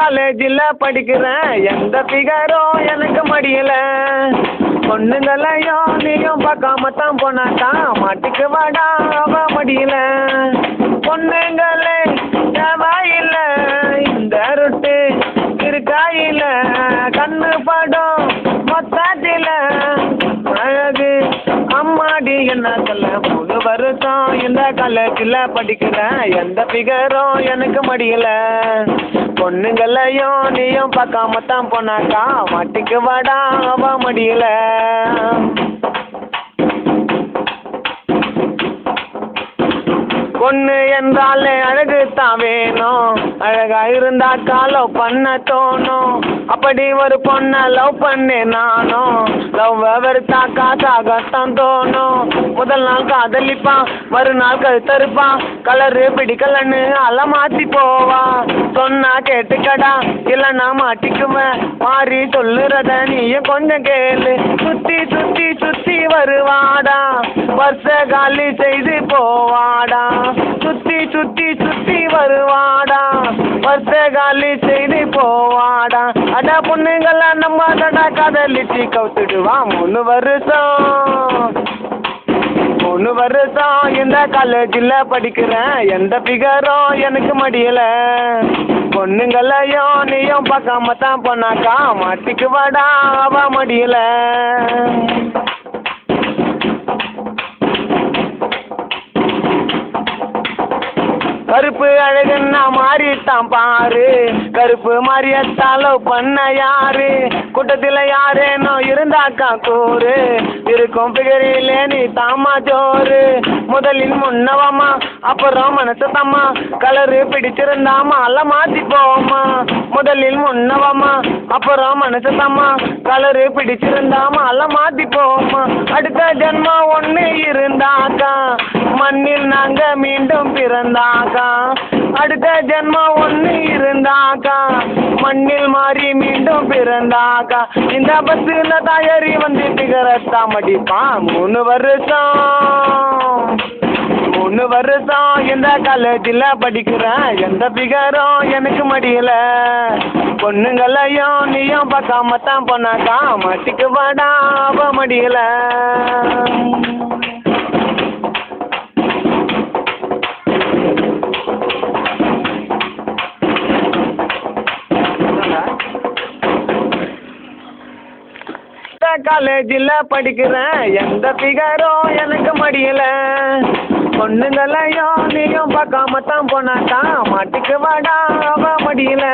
காலேஜில் படிக்கிறேன் எந்த ஃபிகரும் எனக்கு மடியல பொண்ணுங்களையும் நீயும் பார்க்காம தான் போனாக்கா மாட்டிக்கு வாடா அவ மடியல பொண்ணுங்களே தேவையில்ல இந்த ரொட்டு இருக்காயில கண்ணு படம் மொத்தத்தில அழகு அம்மாடி என்ன சொல்ல 3 வருஷம் இந்த காலேஜில் படிக்கிறேன் எந்த ஃபிகரும் எனக்கு மடியல பொண்ணுங்களையும் நீயும் பார்க்காம தான் போனாக்கா மாட்டிக்கு வாடா அவ மடியல பொண்ணு என்றாலே அழகு தான் வேணும் அழகா இருந்தாக்கா லவ் பண்ண தோணும் அப்படி ஒரு பொண்ணை லவ் பண்ணே நானும் லவ் வெறுத்தாக்கா சாகத்தான் தோணும் முதல் நாள் காதலிப்பான் மறுநாள் கழுத்தறுப்பான் கலரு பிடிக்கலன்னு அலை மாற்றி போவான் சொன்னா கேட்டுக்கடா இல்லைன்னா மாட்டிக்குவேன் மாறி சொல்லுறத நீயும் கொஞ்சம் கேளு சுத்தி சுத்தி சுத்தி வருவாடா வருஷ காலி செய்து போவாடா சுத்தி சுத்தி சுத்தி வருவாடா வருஷ காலி செய்து போவாடா அடா பொண்ணுங்கள நம்ம தடா காதலிச்சு கவுத்துடுவான் 3 வருஷம் இந்த காலேஜில் படிக்கிறேன் எந்த ஃபிகரும் எனக்கு மடியல பொண்ணுங்களையும் நீயும் பார்க்காம தான் போனாக்கா மாட்டிக்கு வாடா அவ மடியல கருப்பு அழகுன்னா மாறிட்டான் பாரு கருப்பு மாறியத்தாலோ பண்ண யாரு கூட்டத்தில் யாரேனோ இருந்தாக்கா கூறு இருக்கும் பிகரிலே நீ தாமா ஜோறு முதலில் முன்னவமா அப்புறம் மனசு தம்மா கலரு பிடிச்சிருந்தாமா அல்ல மாற்றி போமா முதலில் முன்னவமா அப்புறம் மனசு தம்மா கலரு பிடிச்சிருந்தாமா அல்ல மாற்றி போமா அடுத்த ஜென்மம் ஒன்று இருந்தாக்கா மண்ணில் நாங்க மீண்டும் பிறந்தாக்கா அடுத்த ஜென்மம் ஒன்று இருந்தாக்கா மண்ணில் மாறி மீண்டும் பிறந்தாக்கா இந்த பஸ்ஸில் தயாரி வந்து பிகரத்தா மடிப்பான் 3 வருஷம் இந்த காலேஜில் படிக்கிறேன் எந்த ஃபிகரும் எனக்கு மடியல பொண்ணுங்களையும் நீயும் பார்க்காம தான் போனாக்கா மாட்டிக்கு வாடா அவ மடியல காலேஜில் படிக்கிறேன் எந்த ஃபிகரும் எனக்கு மடியல பொண்ணுங்களையும் நீயும் பார்க்காம தான் போனாக்கா மாட்டிக்கு வாடா அவ மடியல